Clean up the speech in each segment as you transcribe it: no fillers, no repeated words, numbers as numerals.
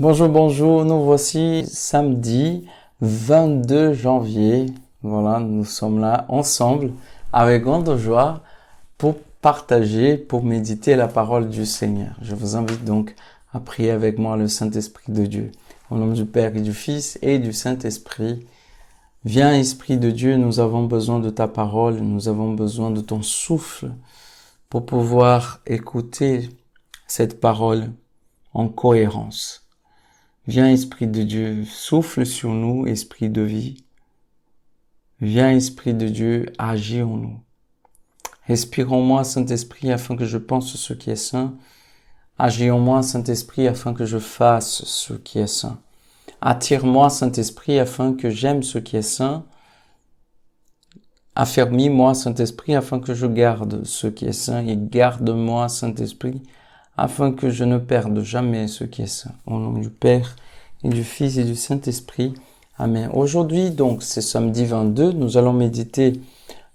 Bonjour, bonjour, nous voici samedi 22 janvier. Voilà, nous sommes là ensemble avec grande joie pour partager, pour méditer la parole du Seigneur. Je vous invite donc à prier avec moi le Saint-Esprit de Dieu. Au nom du Père et du Fils et du Saint-Esprit. Viens, Esprit de Dieu, nous avons besoin de ta parole, nous avons besoin de ton souffle pour pouvoir écouter cette parole en cohérence. Viens, Esprit de Dieu, souffle sur nous, Esprit de vie. Viens, Esprit de Dieu, agis en nous. Respire en moi, Saint-Esprit, afin que je pense ce qui est saint. Agis en moi, Saint-Esprit, afin que je fasse ce qui est saint. Attire-moi, Saint-Esprit, afin que j'aime ce qui est saint. Affermis-moi, Saint-Esprit, afin que je garde ce qui est saint. Et garde-moi, Saint-Esprit, afin que je ne perde jamais ce qui est saint. Au nom du Père et du Fils et du Saint-Esprit. Amen. Aujourd'hui, donc, c'est samedi 22, nous allons méditer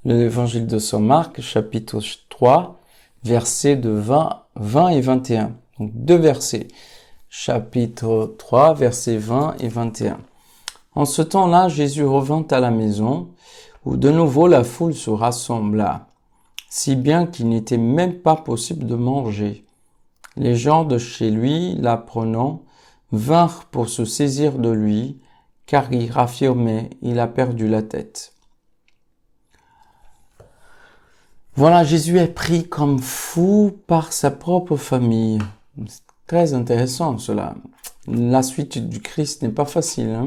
l'évangile de Saint Marc, chapitre 3, versets de 20 et 21. Donc, deux versets. Chapitre 3, versets 20 et 21. En ce temps-là, Jésus revint à la maison, où de nouveau la foule se rassembla, si bien qu'il n'était même pas possible de manger. Les gens de chez lui, l'apprenant, vinrent pour se saisir de lui, car il affirmait, il a perdu la tête. Voilà, Jésus est pris comme fou par sa propre famille. C'est très intéressant cela. La suite du Christ n'est pas facile.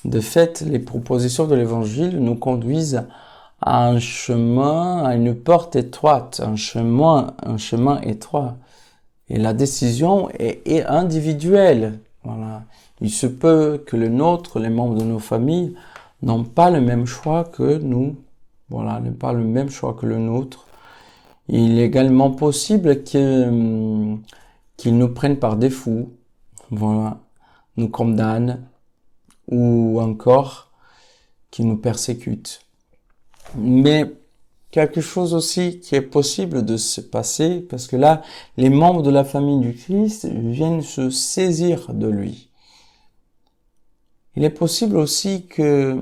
De fait, les propositions de l'Évangile nous conduisent à un chemin, à une porte étroite, un chemin étroit. Et la décision est individuelle. Voilà. Il se peut que les membres de nos familles, n'ont pas le même choix que nous. Voilà, n'ont pas le même choix que le nôtre. Il est également possible qu'ils nous prennent par défaut. Voilà. Nous condamnent. Ou encore, qu'ils nous persécutent. Mais quelque chose aussi qui est possible de se passer, parce que là, les membres de la famille du Christ viennent se saisir de lui. Il est possible aussi que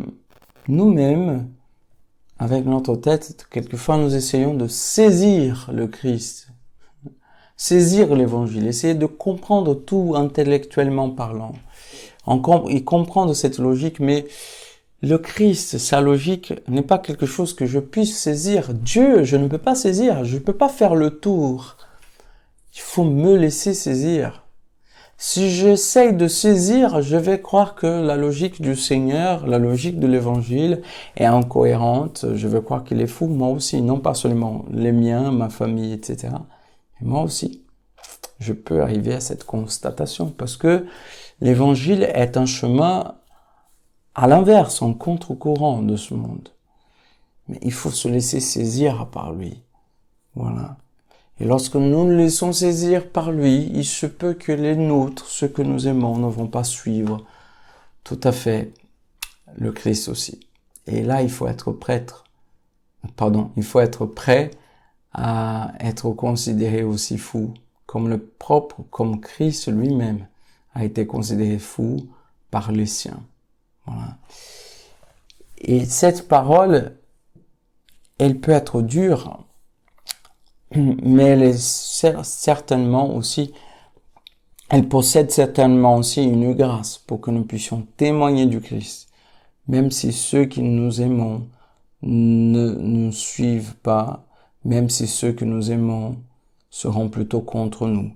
nous-mêmes, avec notre tête, quelquefois nous essayons de saisir le Christ, saisir l'évangile, essayer de comprendre tout intellectuellement parlant, et comprendre cette logique, mais le Christ, sa logique n'est pas quelque chose que je puisse saisir. Dieu, je ne peux pas saisir, je ne peux pas faire le tour. Il faut me laisser saisir. Si j'essaye de saisir, je vais croire que la logique du Seigneur, la logique de l'Évangile est incohérente. Je vais croire qu'il est fou, moi aussi, non pas seulement les miens, ma famille, etc. Mais moi aussi, je peux arriver à cette constatation parce que l'Évangile est un chemin à l'inverse, en contre-courant de ce monde. Mais il faut se laisser saisir par lui. Voilà. Et lorsque nous nous laissons saisir par lui, il se peut que les nôtres, ceux que nous aimons, ne vont pas suivre tout à fait le Christ aussi. Et là, il faut être prêt à être considéré aussi fou, comme Christ lui-même a été considéré fou par les siens. Voilà. Et cette parole, elle peut être dure, mais elle possède certainement aussi une grâce pour que nous puissions témoigner du Christ, même si ceux qui nous aimons ne nous suivent pas, même si ceux que nous aimons seront plutôt contre nous.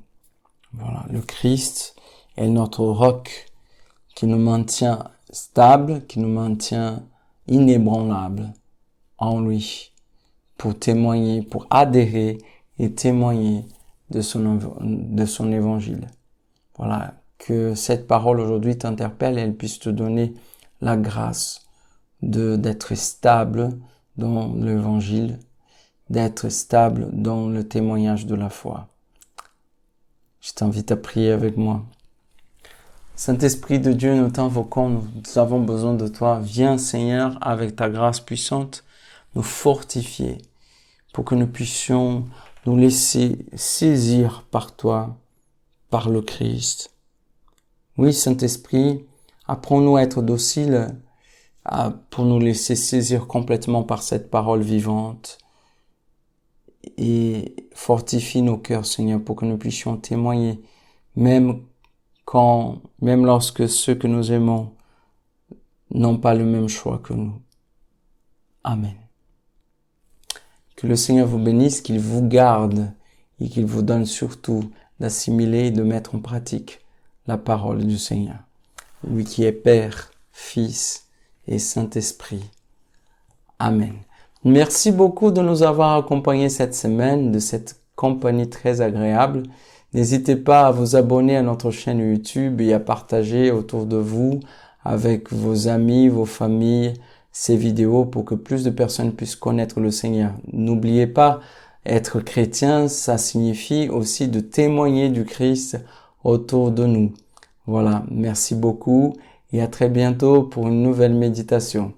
Voilà, le Christ est notre roc qui nous maintient stable, qui nous maintient inébranlable en lui, pour témoigner, pour adhérer et témoigner de son évangile. Voilà, que cette parole aujourd'hui t'interpelle et elle puisse te donner la grâce d'être stable dans l'évangile, d'être stable dans le témoignage de la foi. Je t'invite à prier avec moi. Saint-Esprit de Dieu, nous t'invoquons, nous avons besoin de toi. Viens, Seigneur, avec ta grâce puissante, nous fortifier pour que nous puissions nous laisser saisir par toi, par le Christ. Oui, Saint-Esprit, apprends-nous à être dociles pour nous laisser saisir complètement par cette parole vivante et fortifie nos cœurs, Seigneur, pour que nous puissions témoigner, même lorsque ceux que nous aimons n'ont pas le même choix que nous. Amen. Que le Seigneur vous bénisse, qu'il vous garde et qu'il vous donne surtout d'assimiler et de mettre en pratique la parole du Seigneur. Lui qui est Père, Fils et Saint-Esprit. Amen. Merci beaucoup de nous avoir accompagnés cette semaine, de cette compagnie très agréable. N'hésitez pas à vous abonner à notre chaîne YouTube et à partager autour de vous, avec vos amis, vos familles, ces vidéos pour que plus de personnes puissent connaître le Seigneur. N'oubliez pas, être chrétien, ça signifie aussi de témoigner du Christ autour de nous. Voilà, merci beaucoup et à très bientôt pour une nouvelle méditation.